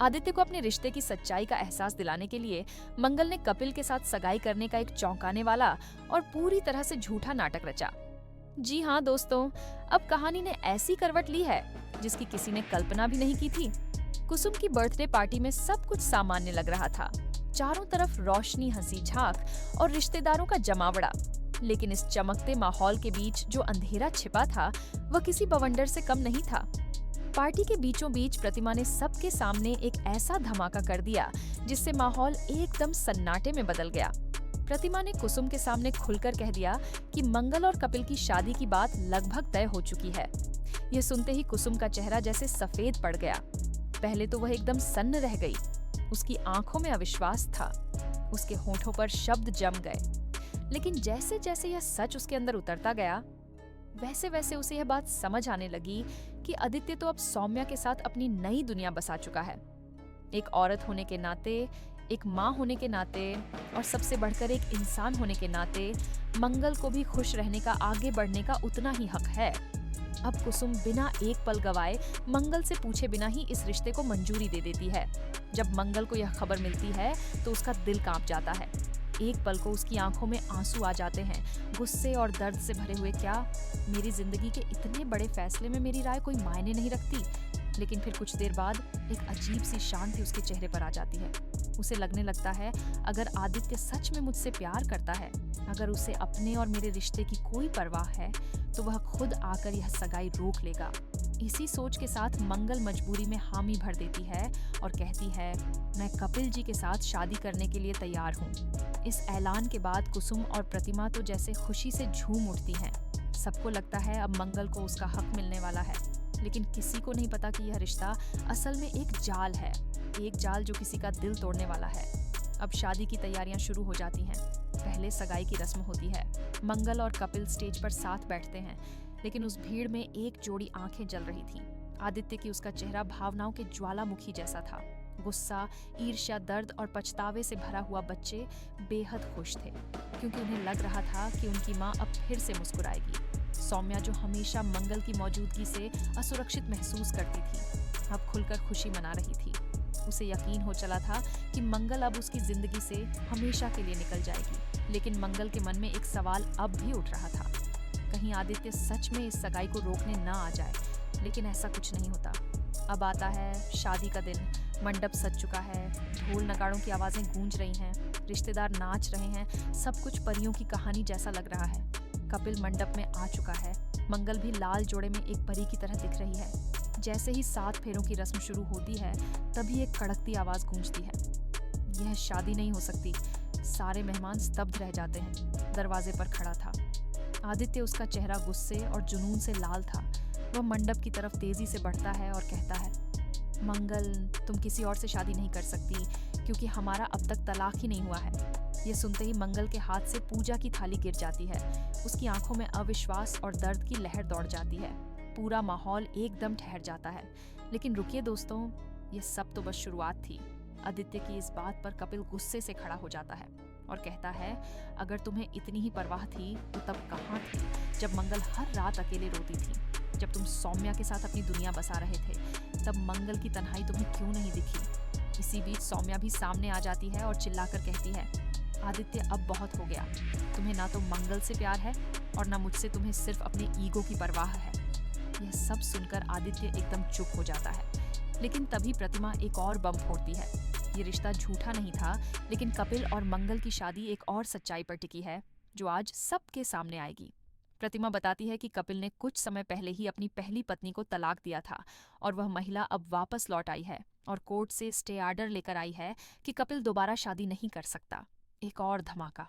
आदित्य को अपने रिश्ते की सच्चाई का एहसास दिलाने के लिए मंगल ने कपिल के साथ सगाई करने का एक चौंकाने वाला और पूरी तरह से झूठा नाटक रचा। जी हाँ दोस्तों, अब कहानी ने ऐसी करवट ली है जिसकी किसी ने कल्पना भी नहीं की थी। कुसुम की बर्थडे पार्टी में सब कुछ सामान्य लग रहा था। चारों तरफ रोशनी, हंसी झांक और रिश्तेदारों का जमावड़ा। लेकिन इस चमकते माहौल के बीच जो अंधेरा छिपा था, वह किसी बवंडर से कम नहीं था। पार्टी के बीचों बीच प्रतिमा ने सबके सामने एक ऐसा धमाका कर दिया जिससे माहौल एकदम सन्नाटे में बदल गया। प्रतिमा ने कुसुम के सामने खुलकर कह दिया कि मंगल और कपिल की शादी की बात लगभग तय हो चुकी है। यह सुनते ही कुसुम का चेहरा जैसे सफेद पड़ गया। पहले तो वह एकदम सन्न रह गई। उसकी आंखों में अविश्वास था, उसके होठों पर शब्द जम गए। लेकिन जैसे जैसे यह सच उसके अंदर उतरता गया, वैसे वैसे उसे यह बात समझ आने लगी कि आदित्य तो अब सौम्या के साथ अपनी नई दुनिया बसा चुका है। एक औरत होने के नाते, एक माँ होने के नाते और सबसे बढ़कर एक इंसान होने के नाते मंगल को भी खुश रहने का, आगे बढ़ने का उतना ही हक है। अब कुसुम बिना एक पल गवाए मंगल से पूछे बिना ही इस रिश्ते को मंजूरी दे देती है। जब मंगल को यह खबर मिलती है तो उसका दिल कांप जाता है। एक पल को उसकी आंखों में आंसू आ जाते हैं, गुस्से और दर्द से भरे हुए। क्या मेरी जिंदगी के इतने बड़े फैसले में मेरी राय कोई मायने नहीं रखती? लेकिन फिर कुछ देर बाद एक अजीब सी शांति उसके चेहरे पर आ जाती है। उसे लगने लगता है अगर आदित्य सच में मुझसे प्यार करता है, अगर उसे अपने और मेरे रिश्ते की कोई परवाह है, तो वह खुद आकर यह सगाई रोक लेगा। इसी सोच के साथ मंगल मजबूरी में हामी भर देती है और कहती है, मैं कपिल जी के साथ शादी करने के लिए तैयार हूँ। इस ऐलान के बाद कुसुम और प्रतिमा तो जैसे खुशी से झूम उठती हैं। सबको लगता है अब मंगल को उसका हक मिलने वाला है। लेकिन किसी को नहीं पता कि यह रिश्ता असल में एक जाल है, एक जाल जो किसी का दिल तोड़ने वाला है। अब शादी की तैयारियां शुरू हो जाती हैं। पहले सगाई की रस्म होती है। मंगल और कपिल स्टेज पर साथ बैठते हैं, लेकिन उस भीड़ में एक जोड़ी आंखें जल रही थी। आदित्य की उसका चेहरा भावनाओं के ज्वालामुखी जैसा था। गुस्सा, ईर्ष्या, दर्द और पछतावे से भरा हुआ बच्चे बेहद खुश थे, क्योंकि उन्हें लग रहा था कि उनकी माँ अब फिर से मुस्कुराएगी। सौम्या जो हमेशा मंगल की मौजूदगी से असुरक्षित महसूस करती थी, अब खुलकर खुशी मना रही थी। उसे यकीन हो चला था कि मंगल अब उसकी जिंदगी से हमेशा के लिए निकल जाएगी। लेकिन मंगल के मन में एक सवाल अब भी उठ रहा था, कहीं आदित्य सच में इस सगाई को रोकने ना आ जाए। लेकिन ऐसा कुछ नहीं होता। अब आता है शादी का दिन। मंडप सज चुका है, ढोल नगाड़ों की आवाजें गूंज रही हैं, रिश्तेदार नाच रहे हैं। सब कुछ परियों की कहानी जैसा लग रहा है। कपिल मंडप में आ चुका है। मंगल भी लाल जोड़े में एक परी की तरह दिख रही है। जैसे ही 7 फेरों की रस्म शुरू होती है, तभी एक कड़कती आवाज गूंजती है, यह शादी नहीं हो सकती। सारे मेहमान स्तब्ध रह जाते हैं। दरवाजे पर खड़ा था आदित्य। उसका चेहरा गुस्से और जुनून से लाल था। वह मंडप की तरफ तेजी से बढ़ता है और कहता है, मंगल, तुम किसी और से शादी नहीं कर सकती, क्योंकि हमारा अब तक तलाक ही नहीं हुआ है। यह सुनते ही मंगल के हाथ से पूजा की थाली गिर जाती है। उसकी आंखों में अविश्वास और दर्द की लहर दौड़ जाती है। पूरा माहौल एकदम ठहर जाता है। लेकिन रुकिए दोस्तों, यह सब तो बस शुरुआत थी। आदित्य की इस बात पर कपिल गुस्से से खड़ा हो जाता है और कहता है, अगर तुम्हें इतनी ही परवाह थी तो तब कहाँ थी जब मंगल हर रात अकेले रोती थी? जब तुम सौम्या के साथ अपनी दुनिया बसा रहे थे, तब मंगल की तन्हाई तुम्हें क्यों नहीं दिखी? इसी बीच सौम्या भी सामने आ जाती है और चिल्लाकर कहती है, आदित्य अब बहुत हो गया। तुम्हें ना तो मंगल से प्यार है और ना मुझसे। तुम्हें सिर्फ अपने ईगो की परवाह है। यह सब सुनकर आदित्य एकदम चुप हो जाता है। लेकिन तभी प्रतिमा एक और बम फोड़ती है। ये रिश्ता झूठा नहीं था, लेकिन कपिल और मंगल की शादी एक और सच्चाई पर टिकी है, जो आज सबके सामने आएगी। प्रतिमा बताती है कि कपिल ने कुछ समय पहले ही अपनी पहली पत्नी को तलाक दिया था और वह महिला अब वापस लौट आई है और कोर्ट से स्टे ऑर्डर लेकर आई है कि कपिल दोबारा शादी नहीं कर सकता। एक और धमाका।